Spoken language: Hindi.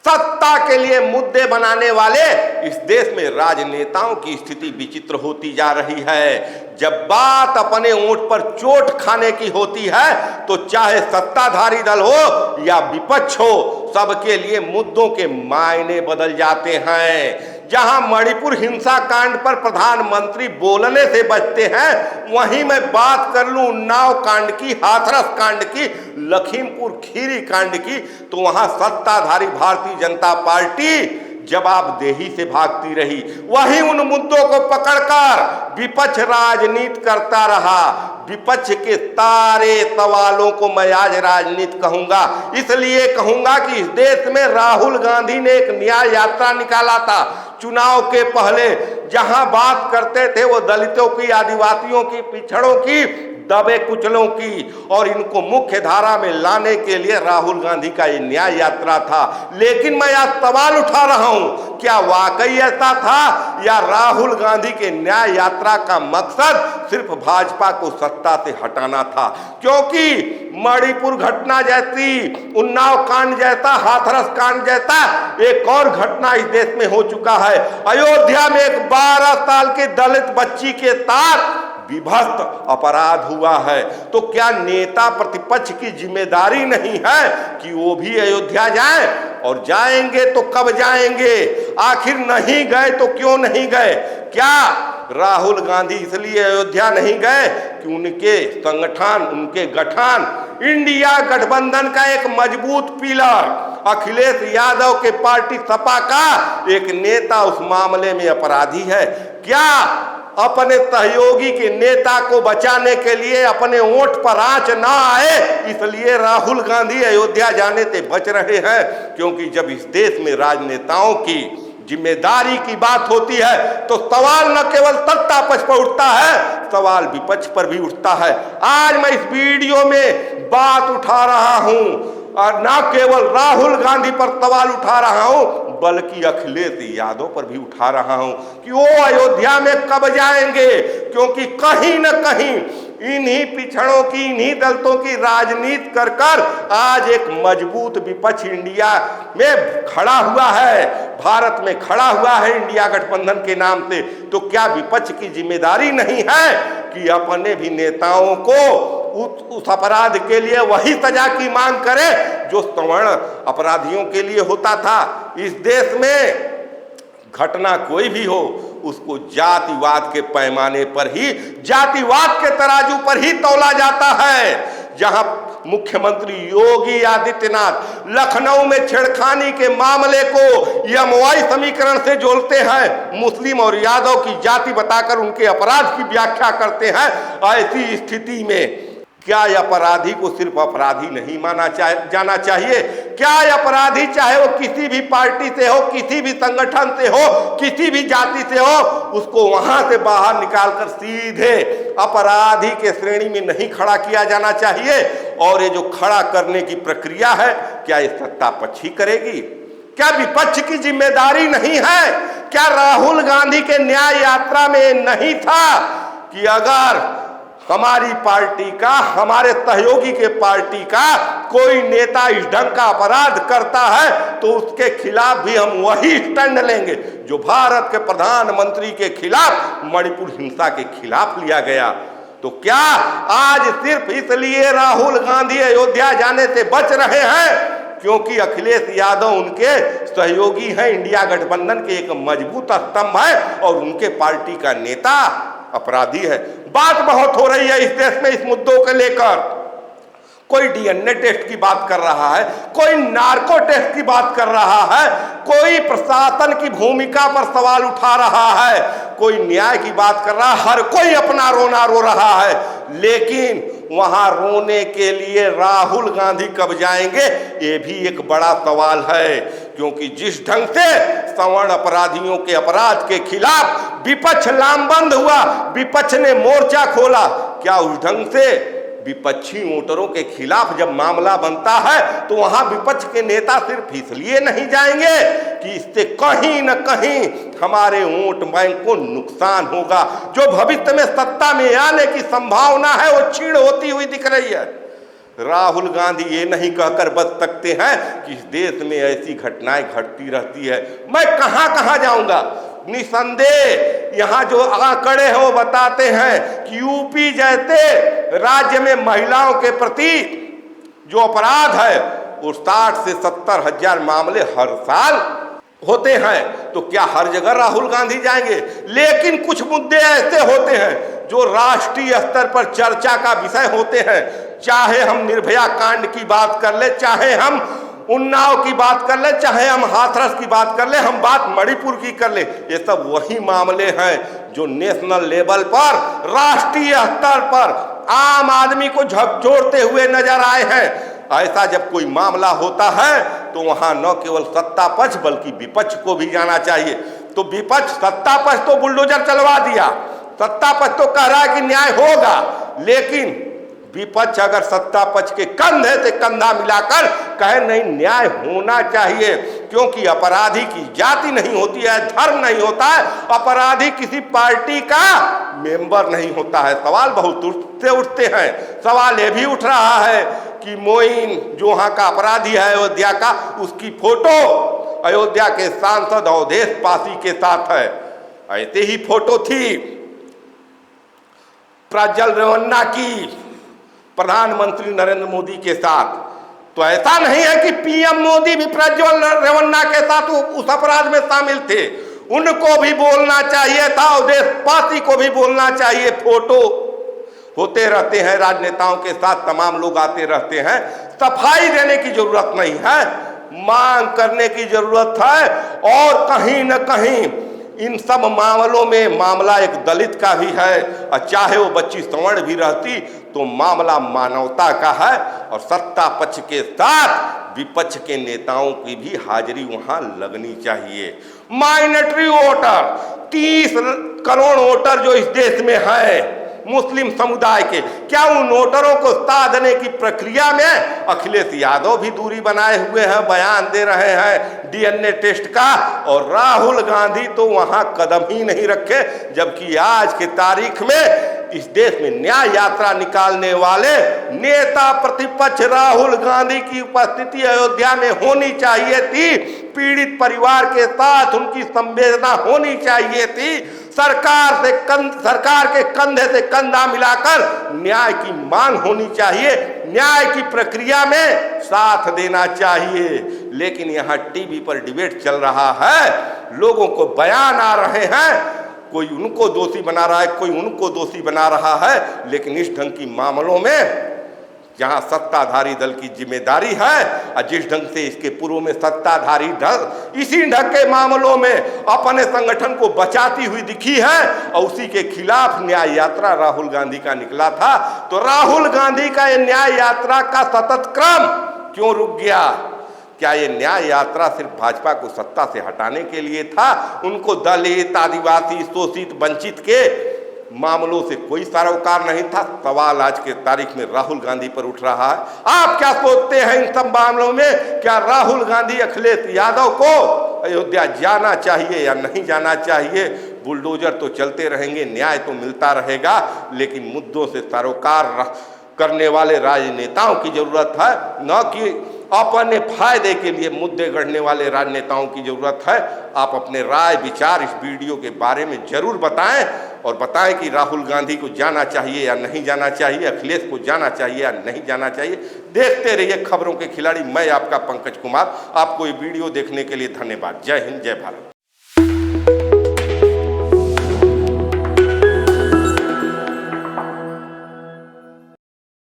सत्ता के लिए मुद्दे बनाने वाले इस देश में राजनेताओं की स्थिति विचित्र होती जा रही है। जब बात अपने ऊंट पर चोट खाने की होती है तो चाहे सत्ताधारी दल हो या विपक्ष हो, सबके लिए मुद्दों के मायने बदल जाते हैं। जहां मणिपुर हिंसा कांड पर प्रधानमंत्री बोलने से बचते हैं, वहीं मैं बात कर लूं उन्नाव कांड की, हाथरस कांड की, लखीमपुर खीरी कांड की, तो वहां सत्ताधारी भारतीय जनता पार्टी जवाबदेही से भागती रही। वहीं उन मुद्दों को पकड़कर विपक्ष राजनीति करता रहा। विपक्ष के सारे सवालों को मैं आज राजनीति कहूंगा, इसलिए कहूंगा कि इस देश में राहुल गांधी ने एक न्याय यात्रा निकाला था चुनाव के पहले। जहां बात करते थे वो दलितों की, आदिवासियों की, पिछड़ों की, दबे कुचलों की, और इनको मुख्य धारा में लाने के लिए राहुल गांधी का ये न्याय यात्रा था। लेकिन मैं आज सवाल उठा रहा हूं, क्या वाकई ऐसा था या राहुल गांधी के न्याय यात्रा का मकसद सिर्फ भाजपा को सत्ता से हटाना था? क्योंकि मणिपुर घटना जैसी, उन्नाव कांड जैसा, हाथरस कांड जैसा एक और घटना इस देश में हो चुका है। अयोध्या में एक 12 साल के दलित बच्ची के साथ विभत्स अपराध हुआ है। तो क्या नेता प्रतिपक्ष की जिम्मेदारी नहीं है कि वो भी अयोध्या जाएं? और जाएंगे तो कब जाएंगे? आखिर नहीं गए तो क्यों नहीं गए? क्या राहुल गांधी इसलिए अयोध्या नहीं गए कि उनके संगठन, उनके गठन, इंडिया गठबंधन का एक मजबूत पिलर अखिलेश यादव के पार्टी सपा का एक नेता उस मामले में अपराधी है? क्या अपने सहयोगी के नेता को बचाने के लिए अपने ओंठ पर आंच ना आए इसलिए राहुल गांधी अयोध्या जाने से बच रहे हैं? क्योंकि जब इस देश में राजनेताओं की जिम्मेदारी की बात होती है तो सवाल न केवल सत्ता पक्ष पर उठता है, सवाल विपक्ष पर भी उठता है। आज मैं इस वीडियो में बात उठा रहा हूं और न केवल राहुल गांधी पर सवाल उठा रहा हूं, बल्कि अखिलेश यादव पर भी उठा रहा हूं कि वो अयोध्या में कब जाएंगे? क्योंकि कहीं न कहीं इन्हीं पिछड़ों की, इन्हीं दलितों की राजनीति कर कर आज एक मजबूत विपक्ष इंडिया में खड़ा हुआ है, भारत में खड़ा हुआ है इंडिया गठबंधन के नाम से। तो क्या विपक्ष की जिम्मेदारी नहीं है कि अपने भी नेताओं को उस अपराध के लिए वही सजा की मांग करे जो सवर्ण अपराधियों के लिए होता था? इस देश में घटना कोई भी हो, उसको जातिवाद के पैमाने पर ही, जातिवाद के तराजू पर ही तौला जाता है। जहां मुख्यमंत्री योगी आदित्यनाथ लखनऊ में छेड़खानी के मामले को यमवाई समीकरण से जोड़ते हैं, मुस्लिम और यादव की जाति बताकर उनके अपराध की व्याख्या करते हैं, ऐसी स्थिति में क्या अपराधी को सिर्फ अपराधी नहीं माना जाना चाहिए? क्या अपराधी चाहे वो किसी भी पार्टी से हो, किसी भी संगठन से हो, किसी भी जाति से हो, उसको वहां से बाहर निकालकर सीधे अपराधी के श्रेणी में नहीं खड़ा किया जाना चाहिए? और ये जो खड़ा करने की प्रक्रिया है, क्या ये सत्ता पक्ष ही करेगी? क्या विपक्ष की जिम्मेदारी नहीं है? क्या राहुल गांधी के न्याय यात्रा में नहीं था कि अगर हमारी पार्टी का, हमारे सहयोगी के पार्टी का कोई नेता इस ढंग का अपराध करता है तो उसके खिलाफ भी हम वही स्टैंड लेंगे जो भारत के प्रधानमंत्री के खिलाफ, मणिपुर हिंसा के खिलाफ लिया गया? तो क्या आज सिर्फ इसलिए राहुल गांधी अयोध्या जाने से बच रहे हैं क्योंकि अखिलेश यादव उनके सहयोगी हैं, इंडिया गठबंधन के एक मजबूत स्तंभ है और उनके पार्टी का नेता अपराधी है? बात बहुत हो रही है इस देश में इस मुद्दों को लेकर। कोई डीएनए टेस्ट की बात कर रहा है, कोई नार्को टेस्ट की बात कर रहा है, कोई प्रशासन की भूमिका पर सवाल उठा रहा है, कोई न्याय की बात कर रहा है, हर कोई अपना रोना रो रहा है। लेकिन वहां रोने के लिए राहुल गांधी कब जाएंगे, ये भी एक बड़ा सवाल है। क्योंकि जिस ढंग से सवर्ण अपराधियों के अपराध के खिलाफ विपक्ष लामबंद हुआ, विपक्ष ने मोर्चा खोला, क्या उस ढंग से विपक्षी वोटरों के खिलाफ जब मामला बनता है तो वहां विपक्ष के नेता सिर्फ इसलिए नहीं जाएंगे कि इससे कहीं न कहीं हमारे वोट बैंक को नुकसान होगा? जो भविष्य में सत्ता में आने की संभावना है वो क्षीण होती हुई दिख रही है। राहुल गांधी ये नहीं कहकर बच सकते हैं कि इस देश में ऐसी घटनाएं घटती रहती है। मैं कहां कहां जाऊंगा, निसंदेह यहाँ जो आंकड़े हैं वो बताते हैं कि यूपी जैसे राज्य में महिलाओं के प्रति जो अपराध है वो 60 से 70 हजार मामले हर साल होते हैं। तो क्या हर जगह राहुल गांधी जाएंगे? लेकिन कुछ मुद्दे ऐसे होते हैं जो राष्ट्रीय स्तर पर चर्चा का विषय होते हैं। चाहे हम निर्भया कांड की बात कर ले, चाहे हम उन्नाव की बात कर ले, चाहे हम हाथरस की बात कर ले, हम बात मणिपुर की कर ले, ये सब वही मामले हैं जो नेशनल लेवल पर, राष्ट्रीय स्तर पर आम आदमी को झकझोरते हुए नजर आए हैं। ऐसा जब कोई मामला होता है तो वहां न केवल सत्ता पक्ष बल्कि विपक्ष को भी जाना चाहिए। तो विपक्ष, सत्ता पक्ष तो बुलडोजर चलवा दिया, सत्ता पक्ष तो कह रहा है कि न्याय होगा, लेकिन विपक्ष अगर सत्ता पक्ष के कंधे से कंधा मिलाकर कहे नहीं न्याय होना चाहिए, क्योंकि अपराधी की जाति नहीं होती है, धर्म नहीं होता है, अपराधी किसी पार्टी का मेंबर नहीं होता है। सवाल बहुत उठते हैं। सवाल ये भी उठ रहा है कि मोइन जो वहां का अपराधी है अयोध्या का, उसकी फोटो अयोध्या के सांसद अवधेश पासी के साथ है। ऐसे ही फोटो थी प्रज्वल रेवन्ना की प्रधानमंत्री नरेंद्र मोदी के साथ। तो ऐसा नहीं है कि पीएम मोदी भी प्रज्वल रेवन्ना के साथ उस अपराध में शामिल थे, उनको भी बोलना चाहिए था, अवधेश पासी को भी बोलना चाहिए। फोटो होते रहते हैं राजनेताओं के साथ, तमाम लोग आते रहते हैं, सफाई देने की जरूरत नहीं है, मांग करने की जरूरत है। और कहीं न कहीं इन सब मामलों में मामला एक दलित का भी है, और चाहे वो बच्ची सवर्ण भी रहती तो मामला मानवता का है। और सत्ता पक्ष के साथ विपक्ष के नेताओं की भी हाजिरी वहां लगनी चाहिए। माइनॉरिटी वोटर, 30 करोड़ वोटर जो इस देश में है मुस्लिम समुदाय के, क्या उन वोटरों को साधने की प्रक्रिया में अखिलेश यादव भी दूरी बनाए हुए हैं, बयान दे रहे हैं डीएनए टेस्ट का, और राहुल गांधी तो वहां कदम ही नहीं रखे। जबकि आज के तारीख में इस देश में न्याय यात्रा निकालने वाले नेता प्रतिपक्ष राहुल गांधी की उपस्थिति अयोध्या में होनी चाहिए थी, पीड़ित परिवार के साथ उनकी संवेदना होनी चाहिए थी, सरकार के कंधे से कंधा मिलाकर न्याय की मांग होनी चाहिए, न्याय की प्रक्रिया में साथ देना चाहिए। लेकिन यहाँ टीवी पर डिबेट चल रहा है, लोगों को बयान आ रहे हैं, कोई उनको दोषी बना रहा है, कोई उनको दोषी बना रहा है। लेकिन इस ढंग की मामलों में जहां सत्ताधारी दल की जिम्मेदारी है, और जिस ढंग से इसके पूर्व में सत्ताधारी दल इसी ढंग के मामलों में अपने संगठन को बचाती हुई दिखी है, और उसी के खिलाफ न्याय यात्रा राहुल गांधी का निकला था। तो राहुल गांधी का ये न्याय यात्रा का सतत क्रम क्यों रुक गया? क्या ये न्याय यात्रा सिर्फ भाजपा को सत्ता से हटाने के लिए था? उनको दलित, आदिवासी, शोषित, वंचित के मामलों से कोई सरोकार नहीं था? सवाल आज के तारीख में राहुल गांधी पर उठ रहा है। आप क्या सोचते हैं इन सब मामलों में? क्या राहुल गांधी अखिलेश यादव को अयोध्या जाना चाहिए या नहीं जाना चाहिए? बुलडोजर तो चलते रहेंगे, न्याय तो मिलता रहेगा, लेकिन मुद्दों से सरोकार करने वाले राजनेताओं की जरूरत है, न कि अपने फायदे के लिए मुद्दे गढ़ने वाले राजनेताओं की जरूरत है। आप अपने राय विचार इस वीडियो के बारे में जरूर बताएं, और बताएं कि राहुल गांधी को जाना चाहिए या नहीं जाना चाहिए, अखिलेश को जाना चाहिए या नहीं जाना चाहिए। देखते रहिए खबरों के खिलाड़ी। मैं आपका पंकज कुमार। आपको ये वीडियो देखने के लिए धन्यवाद। जय हिंद, जय भारत।